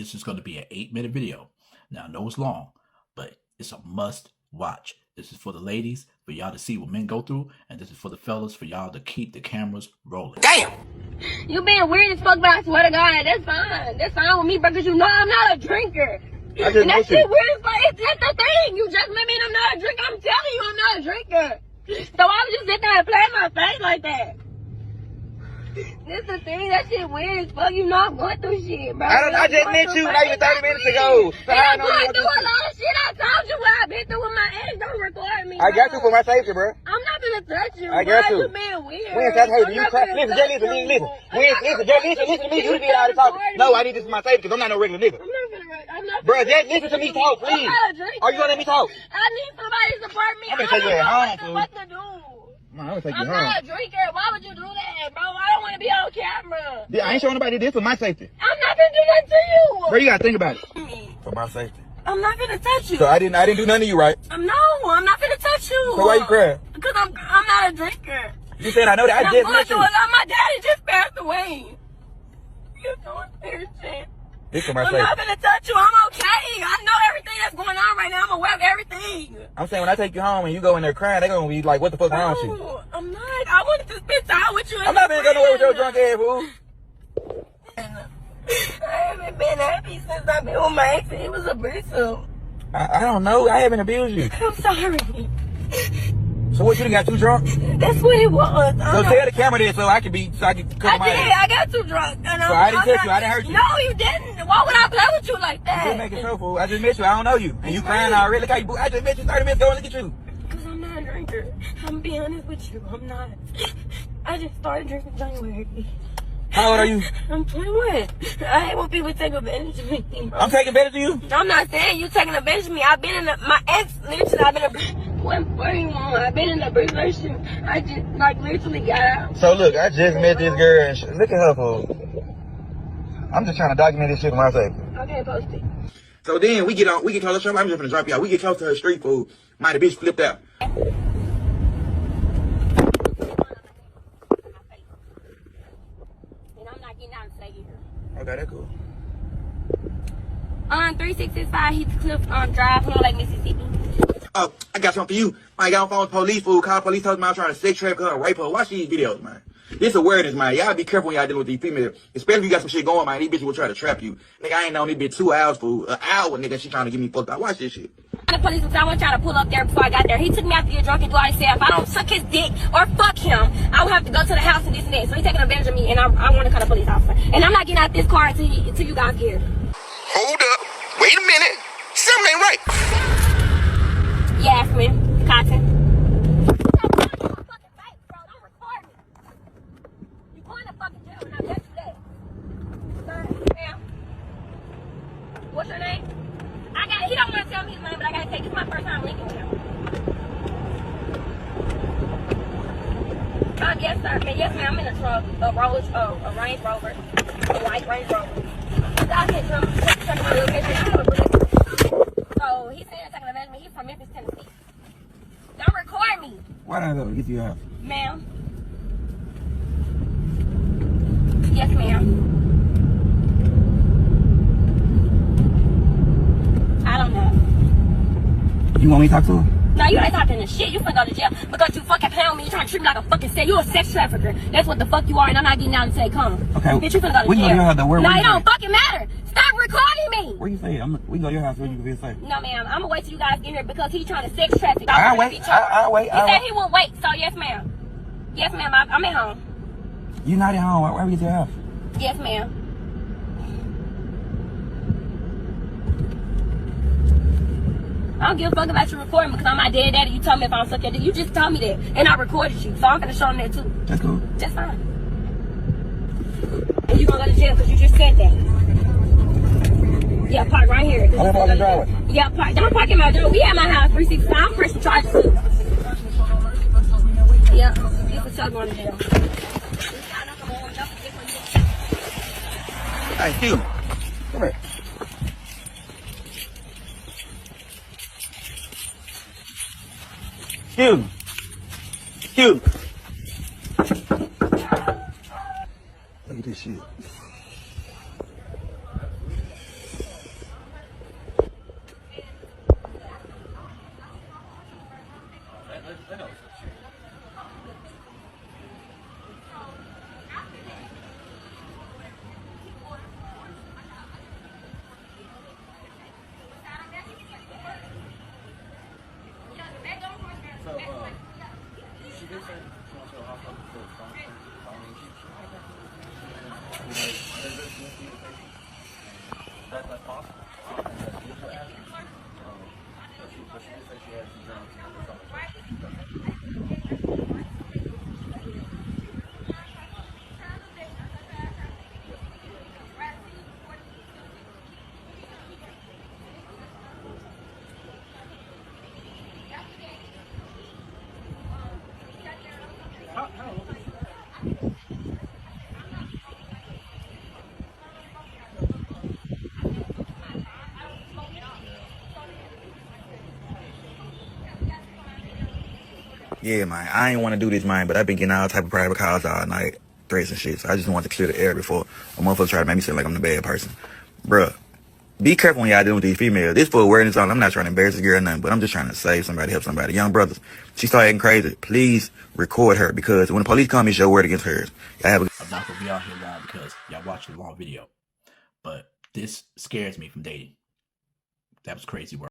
This is going to be an 8-minute video. Now, I know it's long, but it's a must watch. This is for the ladies, for y'all to see what men go through, and this is for the fellas, for y'all to keep the cameras rolling. Damn! You being weird as fuck, but I swear to God, that's fine. That's fine with me, because you know I'm not a drinker. And that shit weird as fuck. That's the thing. You just let me know I'm not a drinker. I'm telling you I'm not a drinker. So I would just sit there and play in my face like that. This the thing, that shit weird as fuck. You know I'm going through shit, bro. I just met you not even 30 minutes ago. So I'm going through a lot of shit. I told you what I've been through with my ex. Don't record me, I got you for my safety, bro. I'm not gonna touch you. I got you. You being weird. We ain't touch her. You cry. Listen, just listen to me. Listen to me. You did all the talking. No, I need this for my safety because I'm not no regular nigga. I'm not Bro, just listen to me talk, please. Are you gonna let me talk? I need somebody to support me. I'm gonna take you at home, fool. What to do? Man, I'm gonna take you I'm home. not a drinker. Why would you do that, bro? I don't want to be on camera. Yeah, I ain't showing nobody this for my safety. I'm not gonna do nothing to you. Bro, you gotta think about it. For my safety. I'm not gonna touch you. So I didn't do nothing to you, right? No, I'm not gonna touch you. So why you crying? Because I'm not a drinker. You said I know that. I just met you. My daddy just passed away. You doing weird shit. This for my I'm safety. not gonna touch you. I'm okay. I know everything that's going on right now. I'm aware of everything. I'm saying when I take you home and you go in there crying, they gonna be like, what the fuck wrong with you? No, I'm not. I wanted to spend time with you. I'm not gonna go nowhere with your drunk ass, fool. I haven't been happy since I've been with my ex. It was abusive. I don't know. I haven't abused you. I'm sorry. So what, you done got too drunk? That's what it was. So tell the camera there so I can come my ass. I got too drunk. And So I didn't touch you. I didn't hurt you. No, you didn't. Why would I play with you like that? Just making sure, fool. I just met you. I don't know you. And you crying already. Look how you, I just met you 30 minutes ago and look at you. Because I'm not a drinker. I'm being honest with you. I'm not. I just started drinking January. How old are you? I'm 21. I hate when people take advantage of me, bro. I'm taking advantage of you? I'm not saying you taking advantage of me. I've been in my ex, literally, I've been I've been in a relationship. I just, literally got out. So look, I just met this girl and look at her, fool. I'm just trying to document this shit for my safety. Okay, post it. So then we get close to her. I'm just gonna drop you out. We get close to her street, fool. The bitch flipped out. Okay, that's cool. On 3665 Heathcliff Drive, Lake, Mississippi. Oh, I got something for you. I got on phone with police, fool. Call police, told me I'm trying to sex trap her and rape her. Watch these videos, man. This awareness, man. Y'all be careful when y'all dealing with these females. Especially if you got some shit going, man. These bitches will try to trap you. Nigga, I ain't known this bitch 2 hours, fool. An hour, nigga, she trying to get me fucked up. Watch this shit. The police was, I wasn't trying to pull up there before I got there. He took me out to get drunk and do all he said. If I don't suck his dick or fuck him, I would have to go to the house and this and that. So he's taking advantage of me, and I want to call the police officer. And I'm not getting out this car until you guys get here. Hold up. Wait a minute. Something ain't right. Yasmin Cotton. You going to fucking jail when I let you that. Sir, ma'am. What's your name? He don't want to tell me his name, but I gotta take. It's my first time linking with him. Yes, sir. Yes, ma'am. I'm in a truck, a Range Rover, a white Range Rover. I'll get him. So he's saying taking advantage of me. He's from Memphis, Tennessee. Don't record me. Why not go get you out? Ma'am. Yes, ma'am. I don't know. You want me to talk to her? No, you ain't talking to shit. You finna go to jail because you fucking playing with me. You trying to treat me like a fucking set. You a sex trafficker. That's what the fuck you are, and I'm not getting out and say come. Okay. Bitch, you finna go to we jail. can go to your house, though. Where no, you it don't at? fucking matter. Stop recording me. Where you say? We can go to your house where you can feel safe. No, ma'am. I'm gonna wait till you guys get here because he's trying to sex traffic. I'll wait. I'll wait. He said he will wait. So yes, ma'am. Yes, ma'am. I'm at home. You not at home. Where we get to your house? Yes, ma'am. I don't give a fuck about you recording because I'm my dead daddy. You told me if I don't suck your dick. You just told me that. And I recorded you. So I'm gonna show them that too. That's cool. That's fine. And you gonna go to jail because you just said that. Yeah, park right here. I'm gonna park in the driveway. Yeah, park. Don't park in my driveway. We at my house, 365. I'm pressing charges too. Yeah, you for sure going to jail. Hey, Hugh. Come here. Hugh. Look at this shit. Yeah, man. I ain't want to do this, man, but I've been getting all type of private calls all night, threats and shit. So I just wanted to clear the air before a motherfucker try to make me seem like I'm the bad person. Bruh, be careful when y'all dealing with these females. This for awareness on. I'm not trying to embarrass the girl or nothing, but I'm just trying to save somebody, help somebody. Young brothers, she started acting crazy. Please record her, because when the police come, it's your word against hers. Y'all have a I'm not gonna be out here long because y'all watched the long video, but this scares me from dating. That was crazy work.